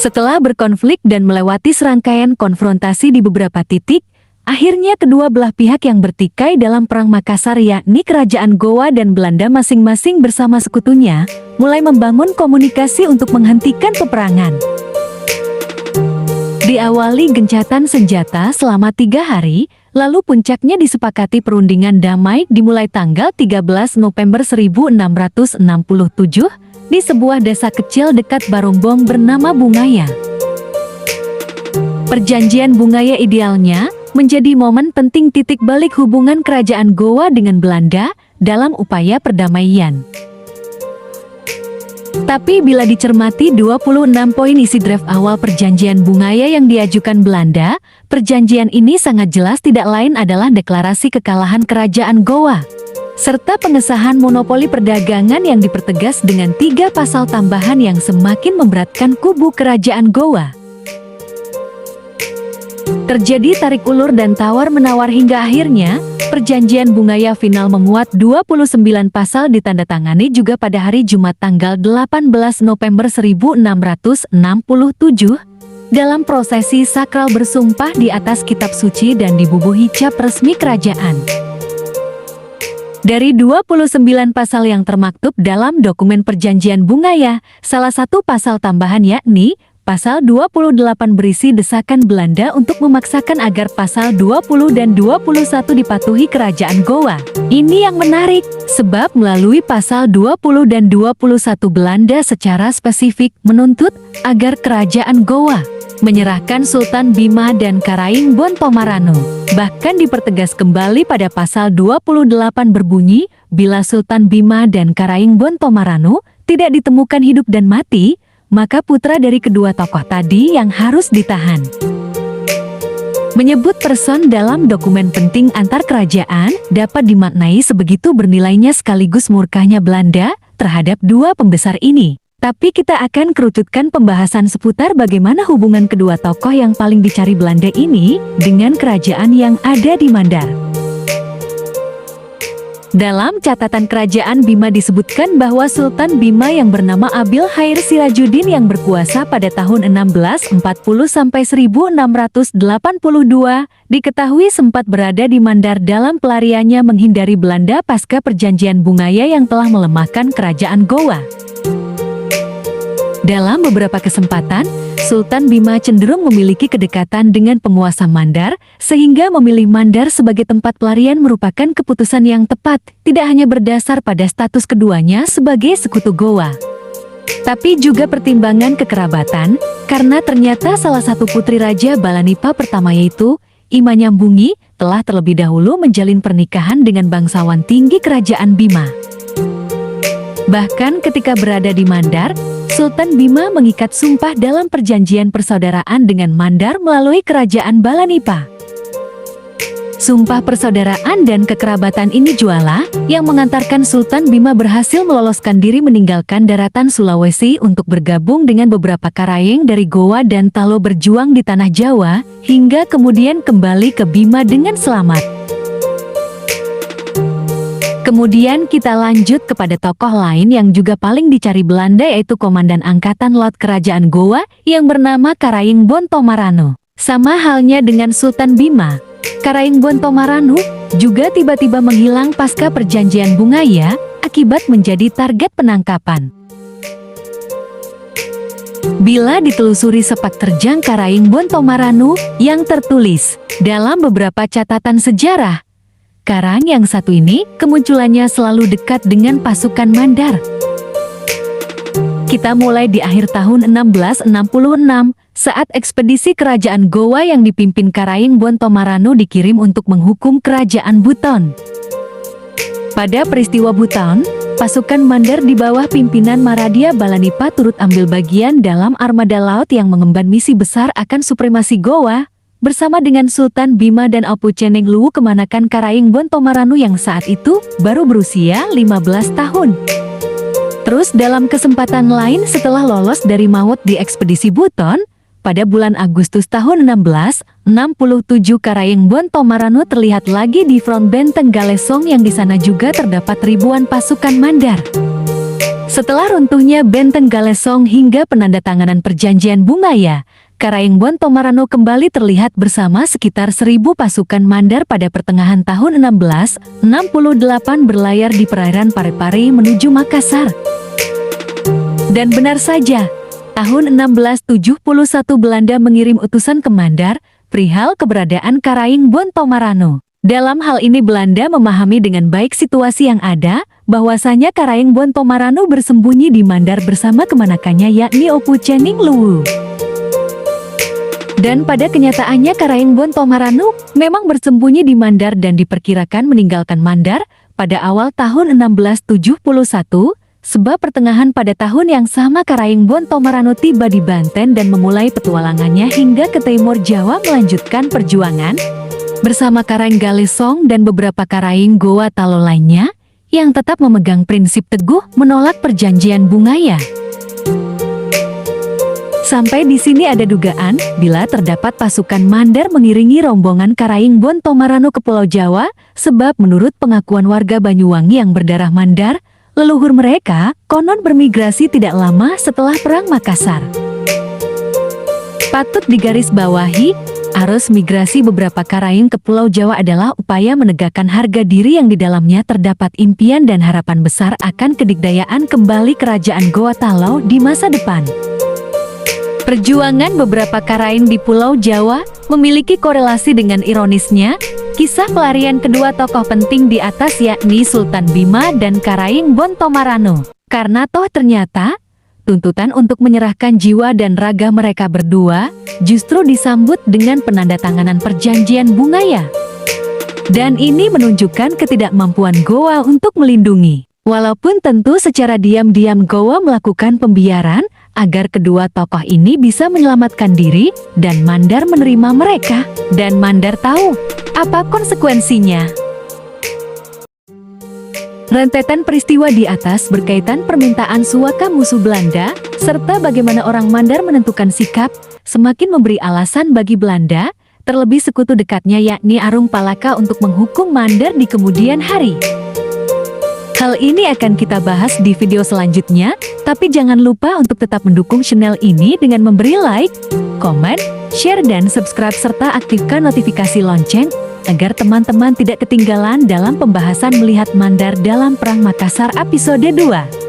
Setelah berkonflik dan melewati serangkaian konfrontasi di beberapa titik, akhirnya kedua belah pihak yang bertikai dalam Perang Makassar yakni Kerajaan Gowa dan Belanda masing-masing bersama sekutunya, mulai membangun komunikasi untuk menghentikan peperangan. Diawali gencatan senjata selama 3 hari, lalu puncaknya disepakati perundingan damai dimulai tanggal 13 November 1667 di sebuah desa kecil dekat Barongbong bernama Bungaya. Perjanjian Bungaya idealnya menjadi momen penting titik balik hubungan Kerajaan Gowa dengan Belanda dalam upaya perdamaian. Tapi bila dicermati 26 poin isi draft awal perjanjian Bungaya yang diajukan Belanda, perjanjian ini sangat jelas tidak lain adalah deklarasi kekalahan Kerajaan Gowa, serta pengesahan monopoli perdagangan yang dipertegas dengan 3 pasal tambahan yang semakin memberatkan kubu Kerajaan Gowa. Terjadi tarik ulur dan tawar-menawar hingga akhirnya, perjanjian Bungaya final memuat 29 pasal ditandatangani juga pada hari Jumat tanggal 18 November 1667, dalam prosesi sakral bersumpah di atas kitab suci dan dibubuhi cap resmi kerajaan. Dari 29 pasal yang termaktub dalam dokumen perjanjian Bungaya, salah satu pasal tambahan yakni Pasal 28 berisi desakan Belanda untuk memaksakan agar pasal 20 dan 21 dipatuhi Kerajaan Gowa. Ini yang menarik, sebab melalui pasal 20 dan 21 Belanda secara spesifik menuntut agar Kerajaan Gowa menyerahkan Sultan Bima dan Karaing Bontomarano. Bahkan dipertegas kembali pada pasal 28 berbunyi, bila Sultan Bima dan Karaing Bontomarano tidak ditemukan hidup dan mati, maka putra dari kedua tokoh tadi yang harus ditahan. Menyebut person dalam dokumen penting antar kerajaan dapat dimaknai sebegitu bernilainya sekaligus murkahnya Belanda terhadap dua pembesar ini. Tapi kita akan kerucutkan pembahasan seputar bagaimana hubungan kedua tokoh yang paling dicari Belanda ini dengan kerajaan yang ada di Mandar. Dalam catatan kerajaan Bima disebutkan bahwa Sultan Bima yang bernama Abil Khair Sirajuddin yang berkuasa pada tahun 1640 sampai 1682 diketahui sempat berada di Mandar dalam pelariannya menghindari Belanda pasca perjanjian Bungaya yang telah melemahkan Kerajaan Gowa. Dalam beberapa kesempatan, Sultan Bima cenderung memiliki kedekatan dengan penguasa Mandar, sehingga memilih Mandar sebagai tempat pelarian merupakan keputusan yang tepat, tidak hanya berdasar pada status keduanya sebagai sekutu Gowa, tapi juga pertimbangan kekerabatan, karena ternyata salah satu putri Raja Balanipa pertama yaitu Ima Nyambungi telah terlebih dahulu menjalin pernikahan dengan bangsawan tinggi Kerajaan Bima. Bahkan ketika berada di Mandar, Sultan Bima mengikat sumpah dalam perjanjian persaudaraan dengan Mandar melalui Kerajaan Balanipa. Sumpah persaudaraan dan kekerabatan ini jualah yang mengantarkan Sultan Bima berhasil meloloskan diri meninggalkan daratan Sulawesi untuk bergabung dengan beberapa Karaeng dari Gowa dan Talo berjuang di tanah Jawa, hingga kemudian kembali ke Bima dengan selamat. Kemudian kita lanjut kepada tokoh lain yang juga paling dicari Belanda yaitu Komandan Angkatan Laut Kerajaan Gowa yang bernama Karaing Bontomarano. Sama halnya dengan Sultan Bima, Karaing Bontomarano juga tiba-tiba menghilang pasca perjanjian Bungaya akibat menjadi target penangkapan. Bila ditelusuri sepak terjang Karaing Bontomarano yang tertulis dalam beberapa catatan sejarah, Karang yang satu ini kemunculannya selalu dekat dengan pasukan Mandar. Kita mulai di akhir tahun 1666 saat ekspedisi Kerajaan Gowa yang dipimpin Karaing Bontomarano dikirim untuk menghukum Kerajaan Buton. Pada peristiwa Buton, pasukan Mandar di bawah pimpinan Maradia Balanipa turut ambil bagian dalam armada laut yang mengemban misi besar akan supremasi Gowa, bersama dengan Sultan Bima dan Apu Ceneng Luwu kemanakan Karaing Bontomarano yang saat itu baru berusia 15 tahun. Terus dalam kesempatan lain setelah lolos dari maut di ekspedisi Buton, pada bulan Agustus tahun 1667 Karaing Bontomarano terlihat lagi di front benteng Galesong yang di sana juga terdapat ribuan pasukan Mandar. Setelah runtuhnya benteng Galesong hingga penandatanganan perjanjian Bungaya, Karaing Bontomarano kembali terlihat bersama sekitar 1.000 pasukan Mandar pada pertengahan tahun 1668 berlayar di perairan Parepare menuju Makassar. Dan benar saja, tahun 1671 Belanda mengirim utusan ke Mandar perihal keberadaan Karaing Bontomarano. Dalam hal ini Belanda memahami dengan baik situasi yang ada, bahwasanya Karaing Bontomarano bersembunyi di Mandar bersama kemanakannya yakni Opu Cening Luwu. Dan pada kenyataannya Karaing Bontomarano memang bersembunyi di Mandar dan diperkirakan meninggalkan Mandar pada awal tahun 1671, sebab pertengahan pada tahun yang sama Karaing Bontomarano tiba di Banten dan memulai petualangannya hingga ke timur Jawa melanjutkan perjuangan bersama Karaing Galesong dan beberapa Karaing Goa Talo lainnya yang tetap memegang prinsip teguh menolak perjanjian Bungaya. Sampai di sini ada dugaan bila terdapat pasukan Mandar mengiringi rombongan Karaing Bontomarano ke Pulau Jawa, sebab menurut pengakuan warga Banyuwangi yang berdarah Mandar, leluhur mereka konon bermigrasi tidak lama setelah Perang Makassar. Patut digarisbawahi, arus migrasi beberapa Karaing ke Pulau Jawa adalah upaya menegakkan harga diri yang di dalamnya terdapat impian dan harapan besar akan kedikdayaan kembali kerajaan Goa Talo di masa depan. Perjuangan beberapa Karaing di Pulau Jawa memiliki korelasi dengan ironisnya kisah pelarian kedua tokoh penting di atas yakni Sultan Bima dan Karaing Bontomarano. Karena toh ternyata tuntutan untuk menyerahkan jiwa dan raga mereka berdua justru disambut dengan penandatanganan perjanjian Bungaya. Dan ini menunjukkan ketidakmampuan Goa untuk melindungi. Walaupun tentu secara diam-diam Goa melakukan pembiaran agar kedua tokoh ini bisa menyelamatkan diri dan Mandar menerima mereka. Dan Mandar tahu apa konsekuensinya. Rentetan peristiwa di atas berkaitan permintaan suaka musuh Belanda, serta bagaimana orang Mandar menentukan sikap, semakin memberi alasan bagi Belanda, terlebih sekutu dekatnya yakni Arung Palaka untuk menghukum Mandar di kemudian hari. Hal ini akan kita bahas di video selanjutnya, tapi jangan lupa untuk tetap mendukung channel ini dengan memberi like, komen, share dan subscribe serta aktifkan notifikasi lonceng, agar teman-teman tidak ketinggalan dalam pembahasan melihat Mandar dalam Perang Makassar episode 2.